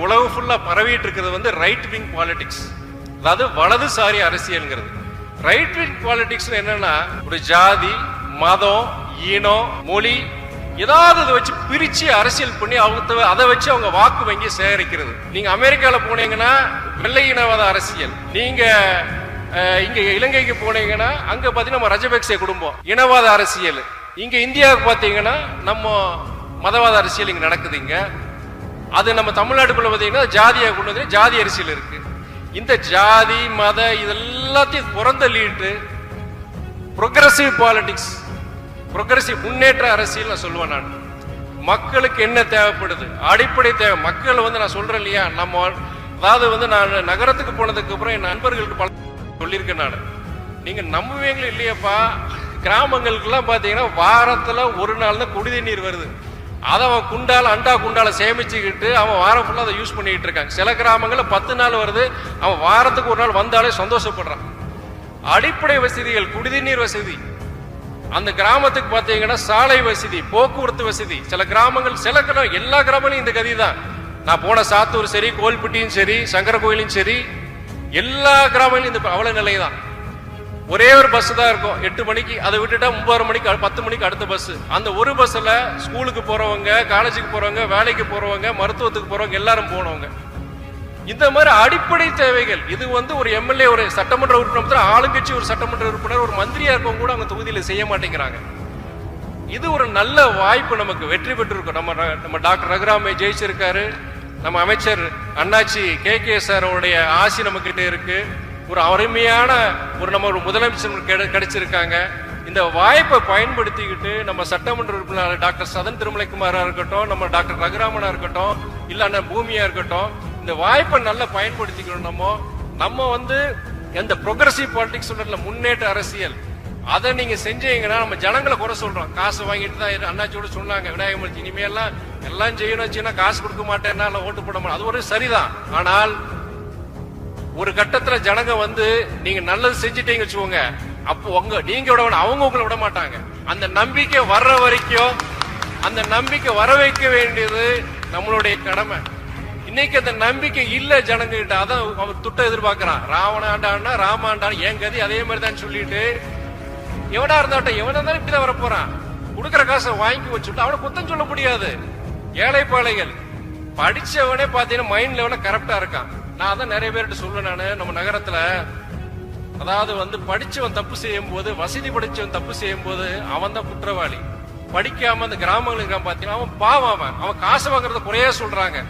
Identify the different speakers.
Speaker 1: உலக ஃபுல்லா பரவிட்டு இருக்கிறது வந்து ரைட் விங் பாலிடிக்ஸ், அதாவது வலதுசாரி அரசியல்ங்கிறது. ரைட் விங் பாலிடிக்ஸ் என்னன்னா ஒரு ஜாதி, மதம், இனம், மொழி ஏதாவது இதை வச்சு பிரிச்சு அரசியல் பண்ணி அவங்க அதை வச்சு அவங்க வாக்கு வங்கி சேகரிக்கிறது. நீங்க அமெரிக்கால போனீங்கன்னா வெள்ளை இனவாத அரசியல், நீங்க இங்க இலங்கைக்கு போனீங்கன்னா அங்க பாத்தீங்கன்னா நம்ம ரஜபக்சே குடும்பம் இனவாத அரசியல், இங்க இந்தியாவுக்கு பாத்தீங்கன்னா நம்ம மதவாத அரசியல் இங்க நடக்குதுங்க. அது நம்ம தமிழ்நாட்டுக்குள்ள பாத்தீங்கன்னா ஜாதியா கொண்டு வந்து ஜாதி அரசியல் இருக்கு. இந்த ஜாதி மத இதெல்லாத்தையும் புறந்தள்ளிட்டு ப்ரொக்ரெசிவ் பாலிடிக்ஸ், ப்ரொக்ரெசிவ் முன்னேற்ற அரசியல் நான் சொல்லுவேன். நான் மக்களுக்கு என்ன தேவைப்படுது, அடிப்படை தேவை மக்கள் வந்து நான் சொல்றேன் இல்லையா, நம்ம அதாவது வந்து நான் நகரத்துக்கு போனதுக்கு அப்புறம் என் நண்பர்களுக்கு பல சொல்லியிருக்கேன். நான் நீங்க நம்புவீங்களே இல்லையாப்பா, கிராமங்களுக்கெல்லாம் பாத்தீங்கன்னா வாரத்துல ஒரு நாள் தான் குடி தண்ணீர் வருது. அதை அவன் குண்டால அண்டா குண்டால சேமிச்சுக்கிட்டு அவன் வாரம் ஃபுல்லா அதை யூஸ் பண்ணிட்டு இருக்காங்க. சில கிராமங்கள்ல 10 நாள் வருது, அவன் வாரத்துக்கு ஒரு நாள் வந்தாலே சந்தோஷப்படுறான். அடிப்படை வசதிகள், குடிநீர் வசதி, அந்த கிராமத்துக்கு பாத்தீங்கன்னா சாலை வசதி, போக்குவரத்து வசதி, சில கிராமங்கள் எல்லா கிராமங்களும் இந்த கதி தான். நான் போன சாத்தூர் சரி, கோல்பட்டியும் சரி, சங்கர கோயிலும் சரி, எல்லா கிராமங்களும் இந்த அவல நிலை தான். ஒரே ஒரு பஸ் தான் இருக்கும் 8 மணிக்கு, அதை விட்டுட்டா 9 மணிக்கு 10 மணிக்கு அடுத்த பஸ். அந்த ஒரு பஸ்ல ஸ்கூலுக்கு போறவங்க, காலேஜுக்கு போறவங்க, வேலைக்கு போறவங்க, மருத்துவத்துக்கு போறவங்க எல்லாரும் போனவங்க. இந்த மாதிரி அடிப்படை தேவைகள். இது வந்து ஒரு எம்எல்ஏ, ஒரு சட்டமன்ற உறுப்பினர், ஆளுங்கட்சி ஒரு சட்டமன்ற உறுப்பினர், ஒரு மந்திரியா இருக்கவங்க கூட அவங்க தொகுதியில செய்ய மாட்டேங்கிறாங்க. இது ஒரு நல்ல வாய்ப்பு, நமக்கு வெற்றி பெற்றிருக்கோம். நம்ம டாக்டர் ரகுராமே ஜெயிச்சிருக்காரு, நம்ம அமைச்சர் அண்ணாச்சி கே சாரோடைய ஆசி நம்ம கிட்ட இருக்கு, ஒரு அருமையான ஒரு முதலமைச்சர் கிடைச்சிருக்காங்க. இந்த வாய்ப்பை பயன்படுத்திக்கிட்டு நம்ம சட்டமன்ற உறுப்பினர் டாக்டர் சதன் திருமலைக்குமாரா இருக்கட்டும், நம்ம டாக்டர் ரகுராமனா இருக்கட்டும், இல்ல பூமியா இருக்கட்டும், இந்த வாய்ப்பை நல்லா பயன்படுத்திக்கணும். நம்ம வந்து எந்த ப்ரொக்ரெசிவ் பாலிடிக்ஸ் சொல்றதுல முன்னேற்ற அரசியல், அதை நீங்க செஞ்சீங்கன்னா நம்ம ஜனங்களை குறை சொல்றோம். காசு வாங்கிட்டு தான் அண்ணாச்சியோட சொன்னாங்க, விநாயகமூர்த்தி இனிமே எல்லாம் செய்யணும், காசு கொடுக்க மாட்டேன்னா ஓட்டு போட மாட்டேன், அது ஒரு சரிதான். ஆனால் ஒரு கட்டத்துல ஜனங்க வந்து நீங்க நல்லது செஞ்சுட்டீங்க வச்சுக்கோங்க, அப்போ நீங்க விட அவங்க உங்களை விட மாட்டாங்க. அந்த நம்பிக்கை வர்ற வரைக்கும், அந்த நம்பிக்கை வர வைக்க வேண்டியது நம்மளுடைய கடமை. இன்னைக்கு அந்த நம்பிக்கை இல்ல ஜனங்க கிட்ட, அதான் அவன் துட்ட எதிர்பார்க்கிறான். ராவணாண்டான்னா ராமாண்டான் என் கதி அதே மாதிரி தான் சொல்லிட்டு எவனா இருந்தாட்டும், எவனா இருந்தாலும் இப்படிதான் வரப்போறான். கொடுக்குற காசை வாங்கி வச்சுட்டு அவனை குத்தம் சொல்ல முடியாது. ஏழைப்பாளைகள் படிச்சவனே பாத்தீங்கன்னா மைண்ட் லெவல கரெக்டா இருக்கான். நான் அதான் நிறைய பேர்கிட்ட சொல்லுவேன். நம்ம நகரத்துல அதாவது வந்து படிச்சவன் தப்பு செய்யும் போது, வசதி படிச்சவன் தப்பு செய்யும் போது அவன் தான் குற்றவாளி. படிக்காம அந்த கிராமங்களுக்கு பாத்தீங்கன்னா அவன் பாவம், அவன் காசு வாங்குறத குறையா சொல்றாங்க.